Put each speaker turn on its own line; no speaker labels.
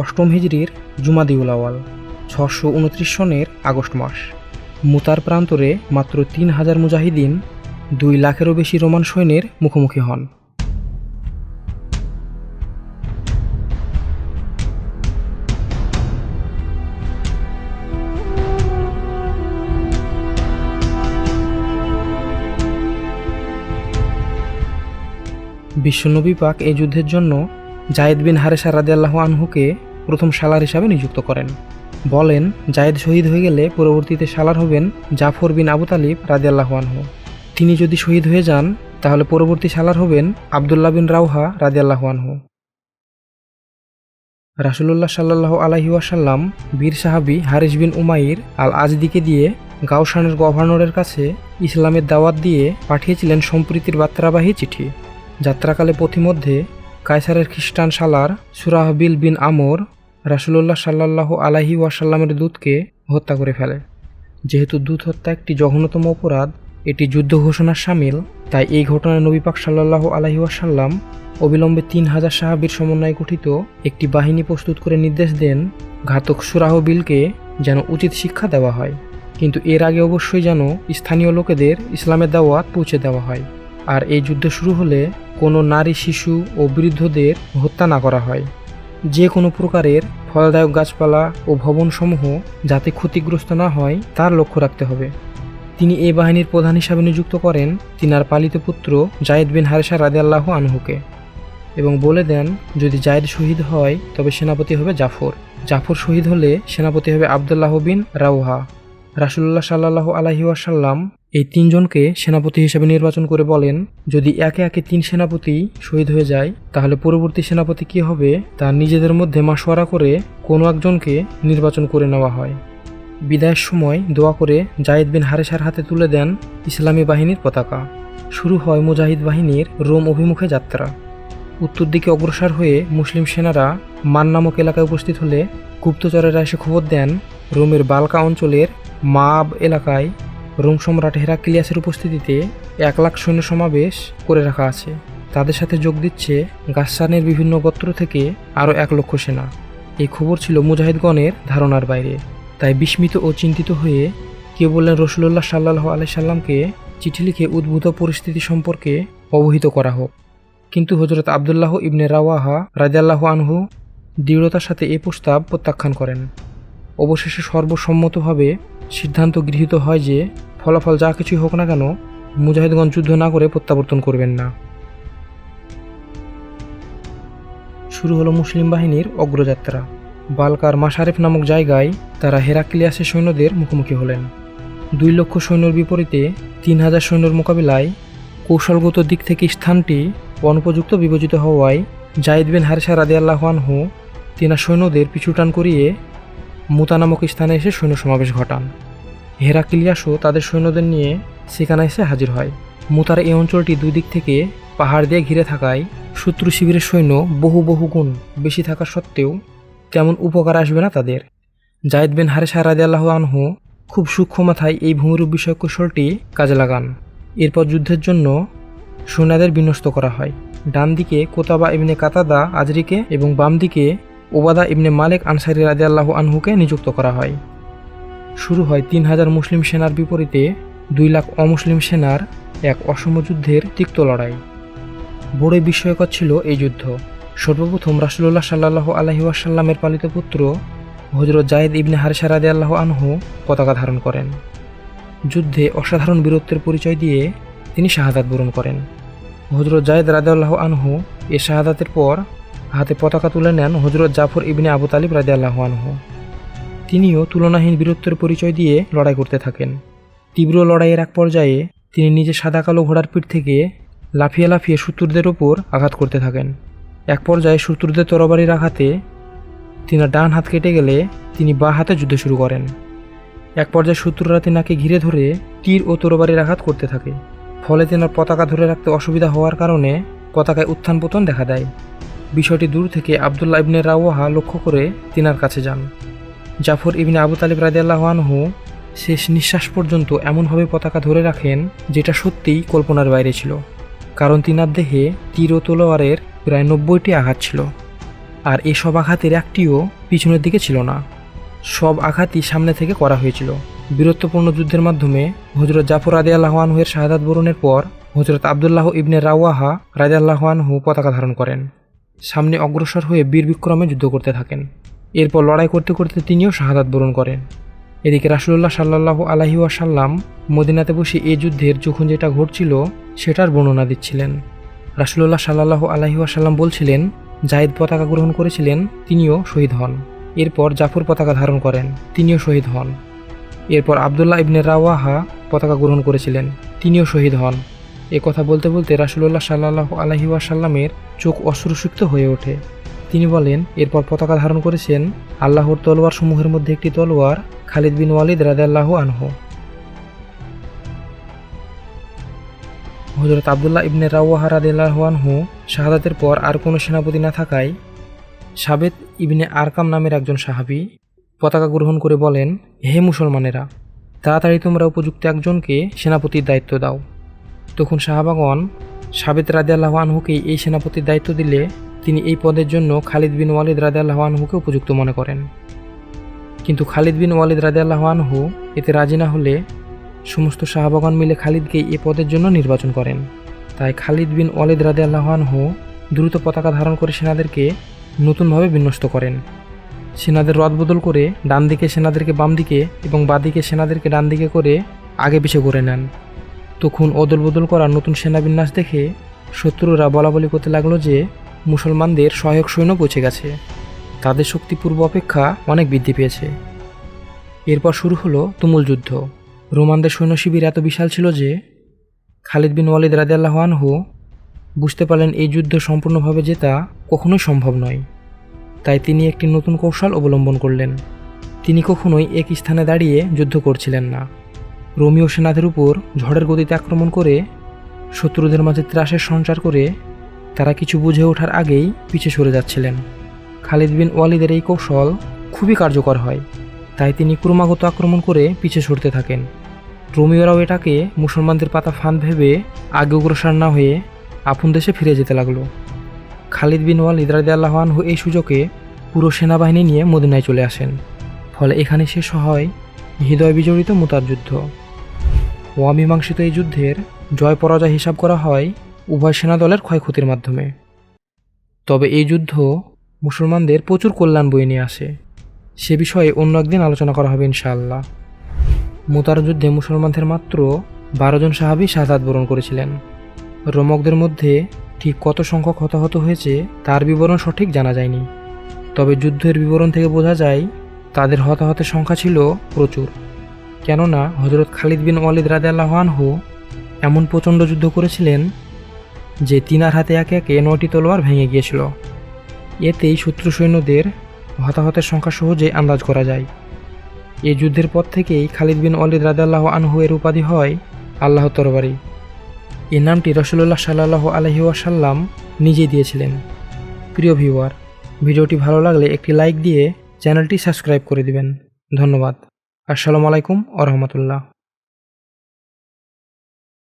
অষ্টম হিজরির জুমাদিউল আওয়াল 629 সনের আগস্ট মাস। মুতার প্রান্তরে মাত্র 3000 মুজাহিদিন 2 লাখেরও বেশি রোমান সৈন্যের মুখোমুখি হন। বিশ্বনবী পাক এই যুদ্ধের জন্য জায়েদ বিন হারেসা রাদিয়াল্লাহু আনহুকে প্রথম সালার হিসাবে নিযুক্ত করেন। বলেন, জায়েদ শহীদ হয়ে গেলে পরবর্তীতে সালার হবেন জাফর বিন আবু তালিব রাদিয়াল্লাহু আনহু। তিনি যদি শহীদ হয়ে যান তাহলে পরবর্তী সালার হবেন আবদুল্লাহ বিন রাওহা রাদিয়াল্লাহু আনহু। রাসূলুল্লাহ সাল্লাল্লাহু আলাইহি ওয়াসাল্লাম বীর সাহাবী হারিস বিন উমাইর আল আজদিকে দিয়ে গাওশানের গভর্নরের কাছে ইসলামের দাওয়াত দিয়ে পাঠিয়েছিলেন সম্প্রীতির বার্তাবাহী চিঠি। যাত্রাকালে পথিমধ্যে কায়সারের খ্রিস্টান সালার সুরাহবিল বিন আমর রাসূলুল্লাহ সাল্লাল্লাহু আলাইহি ওয়াসাল্লামের দূতকে হত্যা করে ফেলে। যেহেতু দূত হত্যা একটি জঘন্যতম অপরাধ, এটি যুদ্ধ ঘোষণার শামিল, তাই এই ঘটনায় নবী পাক সাল্লাল্লাহু আলাইহি ওয়াসাল্লাম অবিলম্বে 3000 সাহাবীর সমন্বয়ে গঠিত একটি বাহিনী প্রস্তুত করে নির্দেশ দেন ঘাতক সুরাহবিলকে যেন উচিত শিক্ষা দেওয়া হয়, কিন্তু এর আগে অবশ্যই যেন স্থানীয় লোকেদের ইসলামের দাওয়াত পৌঁছে দেওয়া হয়, আর এই যুদ্ধ শুরু হলে কোনো নারী, শিশু ও বৃদ্ধদের হত্যা না করা হয়। যে কোনো প্রকারের ফলদায়ক গাছপালা ও ভবনসমূহ যাতে ক্ষতিগ্রস্ত না হয় তার লক্ষ্য রাখতে হবে। তিনি এই বাহিনীর প্রধান হিসাবে নিযুক্ত করেন তিনার পালিত পুত্র জায়েদ বিন হারেসা রাদিয়াল্লাহু আনহুকে এবং বলে দেন, যদি জায়েদ শহীদ হয় তবে সেনাপতি হবে জাফর, জাফর শহীদ হলে সেনাপতি হবে আবদুল্লাহ বিন রাওহা। রাসূলুল্লাহ সাল্লাল্লাহু আলাইহি ওয়াসাল্লাম এই 3 জনকে সেনাপতি হিসেবে নির্বাচন করে বলেন, যদি একে একে 3 সেনাপতি শহীদ হয়ে যায় তাহলে পরবর্তী সেনাপতি কী হবে তা নিজেদের মধ্যে মাশওয়ারা করে কোনো একজনকে নির্বাচন করে নেওয়া হয়। বিদায়ের সময় দোয়া করে জায়েদ বিন হারেসার হাতে তুলে দেন ইসলামী বাহিনীর পতাকা। শুরু হয় মুজাহিদ বাহিনীর রোম অভিমুখে যাত্রা। উত্তর দিকে অগ্রসর হয়ে মুসলিম সেনারা মান নামক এলাকায় উপস্থিত হলে গুপ্তচরেরা এসে খবর দেন রোমের বালকা অঞ্চলের মাব এলাকায় রোম সম্রাট হেরাক্লিয়াসের উপস্থিতিতে 1 লাখ সৈন্য সমাবেশ করে রাখা আছে। তাদের সাথে যোগ দিচ্ছে গাসসানের বিভিন্ন গোত্র থেকে আরও 1 লক্ষ সেনা। এই খবর ছিল মুজাহিদগণের ধারণার বাইরে, তাই বিস্মিত ও চিন্তিত হয়ে কেউ বললেন রাসূলুল্লাহ সাল্লাল্লাহু আলাইহি সাল্লামকে চিঠি লিখে উদ্ভূত পরিস্থিতি সম্পর্কে অবহিত করা হোক। কিন্তু হযরত আবদুল্লাহ ইবনে রাওয়াহা রাদিয়াল্লাহু আনহু দৃঢ়তার সাথে এই প্রস্তাব প্রত্যাখ্যান করেন। অবশেষে সর্বসম্মতভাবে সিদ্ধান্ত গৃহীত হয় যে ফলাফল যা কিছুই হোক না কেন মুজাহিদগণ যুদ্ধ না করে প্রত্যাবর্তন করবেন না। শুরু হলো মুসলিম বাহিনীর অগ্রযাত্রা। বালকার মাশারেফ নামক জায়গায় তারা হেরাক্লিয়াসের সৈন্যদের মুখোমুখি হলেন। 2 লক্ষ সৈন্যর বিপরীতে 3000 সৈন্যর মোকাবিলায় কৌশলগত দিক থেকে স্থানটি অনুপযুক্ত বিবেচিত হওয়ায় জায়েদ বিন হারেসা রাদিয়াল্লাহু আনহু তিনার সৈন্যদের পিছুটান করিয়ে মুতা নামক স্থানে এসে সৈন্য সমাবেশ ঘটান। হেরাক্লিয়াসও তাদের সৈন্যদের নিয়ে সেখানে এসে হাজির হয়। মুতার এই অঞ্চলটি 2 দিক থেকে পাহাড় দিয়ে ঘিরে থাকায় শত্রু শিবিরের সৈন্য বহু গুণ বেশি থাকা সত্ত্বেও তেমন উপকার আসবে না তাদের। জায়েদ বিন হারেসা রাদিয়াল্লাহু আনহু খুব সূক্ষ্ম মাথায় এই ভূমিরূপ বিষয়ক কৌশলটি কাজে লাগান। এরপর যুদ্ধের জন্য সৈন্যদের বিন্যস্ত করা হয়। ডান দিকে কোতাবা ইবনে কাতাদা আজরিকে এবং বাম দিকে ওবাদা ইবনে মালিক আনসারী রাদিয়াল্লাহু আনহুকে নিযুক্ত করা হয়। শুরু হয় 3000 মুসলিম সেনার বিপরীতে 2 লাখ অমুসলিম সেনার এক অসম যুদ্ধের তিক্ত লড়াই। বড়ই বিস্ময়কর ছিল এই যুদ্ধ। সর্বপ্রথম রাসূলুল্লাহ সাল্লাল্লাহু আলাইহি ওয়াসাল্লামের পালিত পুত্র হযরত জায়েদ ইবনে হারেসা রাদিয়াল্লাহু আনহু পতাকা ধারণ করেন। যুদ্ধে অসাধারণ বীরত্বের পরিচয় দিয়ে তিনি শাহাদাত বরণ করেন। হযরত জায়েদ রাদিয়াল্লাহু আনহু এ শাহাদাতের পর হাতে পতাকা তুলে নেন হযরত জাফর ইবনে আবু তালিব রাদিয়াল্লাহু আনহু। তিনিও তুলনাহীন বীরত্বের পরিচয় দিয়ে লড়াই করতে থাকেন। তীব্র লড়াইয়ের এক পর্যায়ে তিনি নিজে সাদা কালো ঘোড়ার পিঠ থেকে লাফিয়ে লাফিয়ে শত্রুদের ওপর আঘাত করতে থাকেন। এক পর্যায়ে শত্রুদের তরবারির আঘাতে তিনার ডান হাত কেটে গেলে তিনি বাঁ হাতে যুদ্ধ শুরু করেন। এক পর্যায়ে শত্রুরা তিনাকে ঘিরে ধরে তীর ও তরবারির আঘাত করতে থাকে। ফলে তিনার পতাকা ধরে রাখতে অসুবিধা হওয়ার কারণে পতাকায় উত্থান পতন দেখা দেয়। বিষয়টি দূর থেকে আবদুল্লাহ ইবনে রাওয়াহা লক্ষ্য করে তিনার কাছে যান। জাফর ইবনে আবু তালিব রাদিয়াল্লাহু আনহু শেষ নিঃশ্বাস পর্যন্ত এমনভাবে পতাকা ধরে রাখেন যেটা সত্যিই কল্পনার বাইরে ছিল, কারণ তিনার দেহে তীর ও তলোয়ারের প্রায় 90টি আঘাত ছিল। আর এসব আঘাতের একটিও পিছনের দিকে ছিল না, সব আঘাতই সামনে থেকে করা হয়েছিল। বীরত্বপূর্ণ যুদ্ধের মাধ্যমে হযরত জাফর রাদিয়াল্লাহু আনহু এর শাহাদাত বরণের পর হযরত আব্দুল্লাহ ইবনে রাওয়াহা রাদিয়াল্লাহু আনহু পতাকা ধারণ করেন। সামনে অগ্রসর হয়ে বীর বিক্রমে যুদ্ধ করতে থাকেন। এরপর লড়াই করতে করতে তিনিও শাহাদাত বরণ করেন। এদিকে রাসূলুল্লাহ সাল্লাল্লাহু আলাইহি ওয়াসাল্লাম মদিনাতে বসে এই যুদ্ধের যখন যেটা ঘটছিল সেটার বর্ণনা দিচ্ছিলেন। রাসূলুল্লাহ সাল্লাল্লাহু আলাইহি ওয়াসাল্লাম বলছিলেন, জায়েদ পতাকা গ্রহণ করেছিলেন, তিনিও শহীদ হন। এরপর জাফর পতাকা ধারণ করেন, তিনিও শহীদ হন। এরপর আব্দুল্লাহ ইবনে রাওয়াহা পতাকা গ্রহণ করেছিলেন, তিনিও শহীদ হন। এ কথা বলতে বলতে রাসূলুল্লাহ সাল্লাল্লাহু আলাইহি ওয়াসাল্লামের চোখ অশ্রুসিক্ত হয়ে ওঠে। তিনি বলেন, এরপর পতাকা ধারণ করেছেন আল্লাহর তলোয়ার সমূহের মধ্যে একটি তলোয়ার খালিদ বিন ওয়ালিদ রাদিয়াল্লাহু আনহু। হযরত আব্দুল্লাহ ইবনে রাওয়াহা রাদিয়াল্লাহু আনহু শাহাদাতের পর আর কোনো সেনাপতি না থাকায় সাবেত ইবনে আরকাম নামের একজন সাহাবী পতাকা গ্রহণ করে বলেন, হে মুসলমানেরা, তাড়াতাড়ি তোমরা উপযুক্ত একজনকে সেনাপতির দায়িত্ব দাও। তখন সাহাবাগণ সাবেত রাদিয়াল্লাহু আনহুকেই এই সেনাপতির দায়িত্ব দিলে তিনি এই পদের জন্য খালিদ বিন ওয়ালিদ রাদিয়াল্লাহু আনহুকে উপযুক্ত মনে করেন। কিন্তু খালিদ বিন ওয়ালিদ রাদিয়াল্লাহু আনহু এতে রাজি না হলে সমস্ত সাহাবাগণ মিলে খালিদকেই এই পদের জন্য নির্বাচন করেন। তাই খালিদ বিন ওয়ালিদ রাদিয়াল্লাহু আনহু দ্রুত পতাকা ধারণ করে সেনাদেরকে নতুনভাবে বিন্যস্ত করেন। সেনাদের রদবদল করে ডান দিকে সেনাদেরকে বাম দিকে এবং বাঁদিকে সেনাদেরকে ডান দিকে করে আগে পিছে করে নেন। তখন অদল বদল করা নতুন সেনাবিন্যাস দেখে শত্রুরা বলাবলি করতে লাগলো যে মুসলমানদের সহায়ক সৈন্য পৌঁছে গেছে, তাদের শক্তি পূর্ব অপেক্ষা অনেক বৃদ্ধি পেয়েছে। এরপর শুরু হলো তুমুল যুদ্ধ। রোমানদের সৈন্য শিবির এত বিশাল ছিল যে খালিদ বিন ওয়ালিদ রাদিয়াল্লাহু আনহু বুঝতে পারলেন এই যুদ্ধ সম্পূর্ণভাবে জেতা কখনোই সম্ভব নয়। তাই তিনি একটি নতুন কৌশল অবলম্বন করলেন। তিনি কখনোই এক স্থানে দাঁড়িয়ে যুদ্ধ করছিলেন না। রোমীয় সেনাদের উপর ঝড়ের গতিতে আক্রমণ করে শত্রুদের মাঝে ত্রাসের সঞ্চার করে তারা কিছু বুঝে ওঠার আগেই পিছে সরে যাচ্ছিলেন। খালিদ বিন ওয়ালিদের এই কৌশল খুবই কার্যকর হয়, তাই তিনি ক্রমাগত আক্রমণ করে পিছে সরতে থাকেন। রোমীয়রাও এটাকে মুসলমানদের পাতা ফাঁদ ভেবে আগে অগ্রসর না হয়ে আপন দেশে ফিরে যেতে লাগলো। খালিদ বিন ওয়ালিদ রাদিয়াল্লাহু আনহু এই সুযোগে পুরো সেনাবাহিনী নিয়ে মদিনায় চলে আসেন। ফলে এখানে শেষ হয় হৃদয় বিজড়িত মুতার যুদ্ধ। অমীমাংসিত এই যুদ্ধের জয় পরাজয় হিসাব করা হয় উভয় সেনা দলের ক্ষয়ক্ষতির মাধ্যমে। তবে এই যুদ্ধ মুসলমানদের প্রচুর কল্যাণ বয়ে নিয়ে আসে, সে বিষয়ে অন্য একদিন আলোচনা করা হবে ইনশাআল্লাহ। মুতার যুদ্ধে মুসলমানদের মাত্র 12 জন সাহাবী শাহাদাত বরণ করেছিলেন। রোমকদের মধ্যে ঠিক কত সংখ্যক হতাহত হয়েছে তার বিবরণ সঠিক জানা যায়নি, তবে যুদ্ধের বিবরণ থেকে বোঝা যায় তাদের হতাহতের সংখ্যা ছিল প্রচুর। কেননা হযরত খালিদ বিন ওয়ালিদ রাদিয়াল্লাহু আনহু এমন প্রচণ্ড যুদ্ধ করেছিলেন যে তিনার হাতে একে একে 9টি তলোয়ার ভেঙে গিয়েছিল। এতেই শত্রু সৈন্যদের হতাহতের সংখ্যা সহজেই আন্দাজ করা যায়। এই যুদ্ধের পর থেকেই খালিদ বিন ওয়ালিদ রাদিয়াল্লাহু আনহু এর উপাধি হয় আল্লাহর তরবারি। এই নামটি রাসূলুল্লাহ সাল্লাল্লাহু আলাইহি ওয়াসাল্লাম নিজেই দিয়েছিলেন। প্রিয় ভিউয়ার, ভিডিওটি ভালো লাগলে একটি লাইক দিয়ে চ্যানেলটি সাবস্ক্রাইব করে দিবেন। ধন্যবাদ। আসসালামু আলাইকুম ওয়া রাহমাতুল্লাহ।